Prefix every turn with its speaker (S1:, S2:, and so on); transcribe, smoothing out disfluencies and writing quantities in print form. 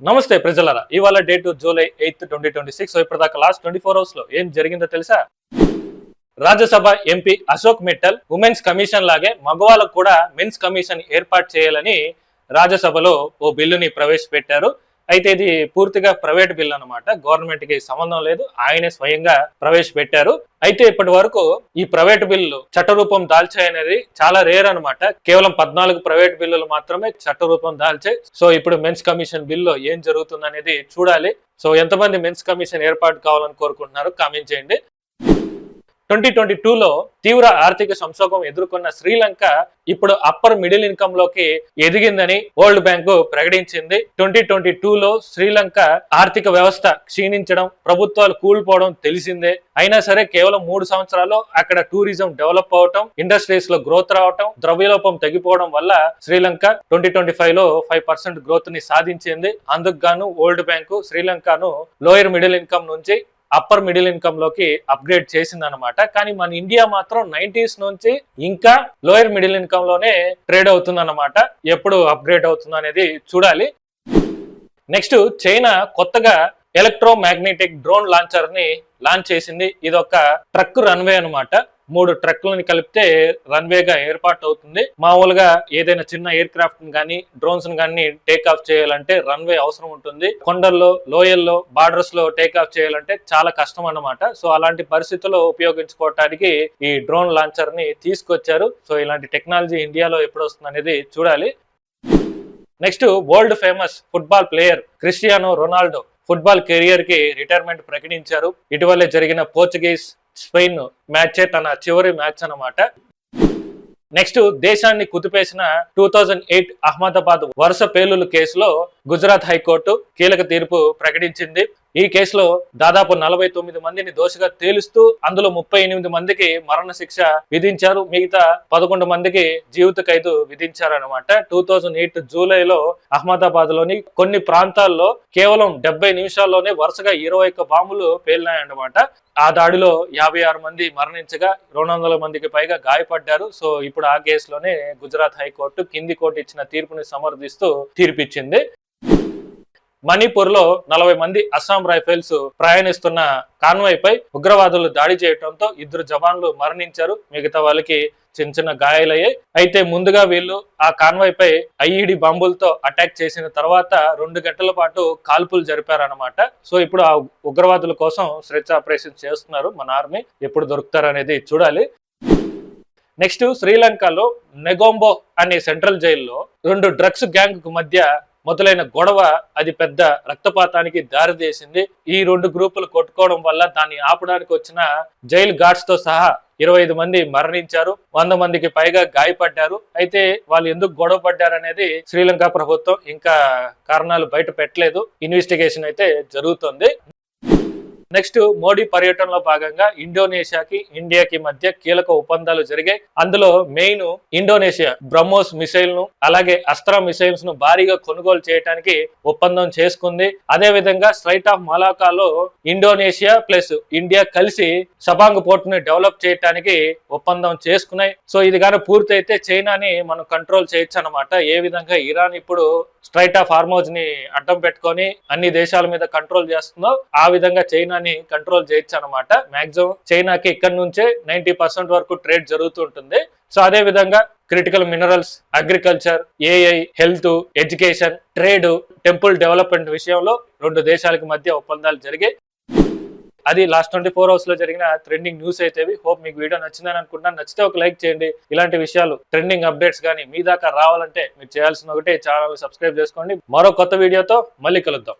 S1: నమస్తే ప్రజలారా, ఇవాళ డేట్ జూలై 8, 2026. సో ఇప్పటిదాకా లాస్ట్ 24 అవర్స్ లో ఏం జరిగిందో తెలుసా? Rajya Sabha MP Ashok Mittal women's commission లాగే మగవాళ్ళకు కూడా మెన్స్ కమిషన్ ఏర్పాటు చేయాలని రాజ్యసభలో ఓ బిల్లుని ప్రవేశపెట్టారు. అయితే ఇది పూర్తిగా ప్రైవేట్ బిల్ అన్నమాట, గవర్నమెంట్ కి సంబంధం లేదు, ఆయనే స్వయంగా ప్రవేశపెట్టారు. అయితే ఇప్పటి వరకు ఈ ప్రైవేట్ బిల్లు చట్టరూపం దాల్చాయనేది చాలా రేర్ అనమాట. కేవలం 14 ప్రైవేట్ బిల్లులు మాత్రమే చట్టరూపం దాల్చాయి. సో ఇప్పుడు మెన్స్ కమిషన్ బిల్లో ఏం జరుగుతుంది అనేది చూడాలి. సో ఎంతమంది మెన్స్ కమిషన్ ఏర్పాటు కావాలని కోరుకుంటున్నారు కామెంట్ చేయండి. 2022లో తీవ్ర ఆర్థిక సంక్షోభం ఎదుర్కొన్న శ్రీలంక ఇప్పుడు అప్పర్ మిడిల్ ఇన్కమ్ లోకి ఎదిగిందని వరల్డ్ బ్యాంకు ప్రకటించింది. 2022లో శ్రీలంక ఆర్థిక వ్యవస్థ క్షీణించడం, ప్రభుత్వాలు కూలిపోవడం తెలిసిందే. అయినా సరే కేవలం 3 సంవత్సరాల్లో అక్కడ టూరిజం డెవలప్ అవటం, ఇండస్ట్రీస్ లో గ్రోత్ రావటం, ద్రవ్యలోపం తగ్గిపోవడం వల్ల శ్రీలంక 2025లో 5% గ్రోత్ ని సాధించింది. అందుకు గాను వరల్డ్ బ్యాంకు శ్రీలంకను లోయర్ మిడిల్ ఇన్కమ్ నుంచి అప్పర్ మిడిల్ ఇన్కమ్ లోకి అప్గ్రేడ్ చేసింది అనమాట. కానీ మన ఇండియా మాత్రం 90s నుంచి ఇంకా లోయర్ మిడిల్ ఇన్కమ్ లోనే ట్రేడ్ అవుతుంది అనమాట. ఎప్పుడు అప్గ్రేడ్ అవుతుందో అనేది చూడాలి. నెక్స్ట్, చైనా కొత్తగా ఎలక్ట్రోమాగ్నెటిక్ డ్రోన్ లాంచర్ ని లాంచ్ చేసింది. ఇది ఒక ట్రక్ రన్వే అనమాట. 3 ట్రక్లను కలిపితే రన్వేగా ఏర్పాటు అవుతుంది. మామూలుగా ఏదైనా చిన్న ఎయిర్ క్రాఫ్ట్ కానీ డ్రోన్స్ కానీ టేక్ ఆఫ్ చేయాలంటే రన్వే అవసరం ఉంటుంది. కొండల్లో, లోయల్లో, బార్డర్స్ లో టేక్ ఆఫ్ చేయాలంటే చాలా కష్టం అన్నమాట. సో అలాంటి పరిస్థితుల్లో ఉపయోగించుకోవటానికి ఈ డ్రోన్ లాంచర్ ని తీసుకొచ్చారు. సో ఇలాంటి టెక్నాలజీ ఇండియాలో ఎప్పుడు వస్తుంది అనేది చూడాలి. Next, world famous football player Cristiano Ronaldo football career కి రిటైర్మెంట్ ప్రకటించారు. ఇటీవలే జరిగిన పోర్చుగీస్ స్పెయిన్ మ్యాచే తన చివరి మ్యాచ్ అన్నమాట. నెక్స్ట్, దేశాన్ని కుదిపేసిన 2008 అహ్మదాబాద్ వరుస పేలుళ్ల కేసులో గుజరాత్ హైకోర్టు కీలక తీర్పు ప్రకటించింది. ఈ కేసులో దాదాపు 49 మందిని దోషిగా తేలుస్తూ అందులో 38 మందికి మరణ శిక్ష విధించారు. మిగతా 11 మందికి జీవిత ఖైదు విధించారనమాట. 2008 జూలైలో అహ్మదాబాద్ లోని కొన్ని ప్రాంతాల్లో కేవలం 70 నిమిషాల్లోనే వరుసగా 21 బాంబులు పేలినాయన్నమాట. ఆ దాడిలో 56 మంది మరణించగా 200 మందికి పైగా గాయపడ్డారు. సో ఇప్పుడు ఆ కేసులోనే గుజరాత్ హైకోర్టు కింది కోర్టు ఇచ్చిన తీర్పుని సమర్థిస్తూ తీర్పిచ్చింది. మణిపూర్ లో 40 మంది అస్సాం రైఫిల్స్ ప్రయాణిస్తున్న కాన్వాయ్ పై ఉగ్రవాదులు దాడి చేయడంతో 2 జవాన్లు మరణించారు. మిగతా వాళ్ళకి చిన్న చిన్న గాయాలయ్యాయి. అయితే ముందుగా వీళ్ళు ఆ కాన్వాయ్ పై ఐఈడి బాంబులతో అటాక్ చేసిన తర్వాత 2 గంటల పాటు కాల్పులు జరిపారనమాట. సో ఇప్పుడు ఆ ఉగ్రవాదుల కోసం సెర్చ్ ఆపరేషన్ చేస్తున్నారు మన ఆర్మీ. ఎప్పుడు దొరుకుతారనేది చూడాలి. నెక్స్ట్, శ్రీలంకలో నెగోంబో అనే సెంట్రల్ జైల్లో 2 డ్రగ్స్ గ్యాంగ్ కు మధ్య మొదలైన గొడవ అది పెద్ద రక్తపాతానికి దారితీసింది. ఈ 2 గ్రూపులు కొట్టుకోవడం వల్ల దాన్ని ఆపడానికి వచ్చిన జైలు గార్డ్స్ తో సహా 25 మంది మరణించారు, 100 మందికి పైగా గాయపడ్డారు. అయితే వాళ్ళు ఎందుకు గొడవ పడ్డారనేది శ్రీలంక ప్రభుత్వం ఇంకా కారణాలు బయట పెట్టలేదు. ఇన్వెస్టిగేషన్ అయితే జరుగుతుంది. నెక్స్ట్, మోడీ పర్యటనలో భాగంగా ఇండోనేషియాకి ఇండియాకి మధ్య కీలక ఒప్పందాలు జరిగాయి. అందులో మెయిన్ ఇండోనేషియా బ్రహ్మోస్ మిసైల్ ను అలాగే అస్త్రా మిసైల్స్ ను భారీగా కొనుగోలు చేయడానికి ఒప్పందం చేసుకుంది. అదే విధంగా స్ట్రైట్ ఆఫ్ మలాకాలో ఇండోనేషియా ప్లస్ ఇండియా కలిసి సబాంగ్ పోర్ట్ ని డెవలప్ చేయడానికి ఒప్పందం చేసుకున్నాయి. సో ఇది కానీ పూర్తి అయితే చైనాని మనం కంట్రోల్ చేయొచ్చు అనమాట. ఏ విధంగా ఇరాన్ ఇప్పుడు స్ట్రైట్ ఆఫ్ హార్మోజ్ ని అడ్డం పెట్టుకొని అన్ని దేశాల మీద కంట్రోల్ చేస్తుందో ఆ విధంగా చైనాని కంట్రోల్ చేయొచ్చు అనమాట. మాక్సిమం చైనాకి ఇక్కడ నుంచే 90% వరకు ట్రేడ్ జరుగుతుంటుంది. సో అదే విధంగా critical minerals, agriculture, AI, health, education, trade, temple development విషయంలో 2 దేశాలకు మధ్య ఒప్పందాలు జరిగాయి. అది లాస్ట్ 24 అవర్స్ లో జరిగిన ట్రెండింగ్ న్యూస్ అయితే. హోప్ మీకు వీడియో నచ్చిందని అనుకుంటున్నాను. నచ్చితే ఒక లైక్ చేయండి. ఇలాంటి విషయాలు ట్రెండింగ్ అప్డేట్స్ కానీ మీ దాకా రావాలంటే మీరు చేయాల్సిన ఒకటే ఛానల్ సబ్స్క్రైబ్ చేసుకోండి. మరో కొత్త వీడియోతో మళ్ళీ కలుద్దాం.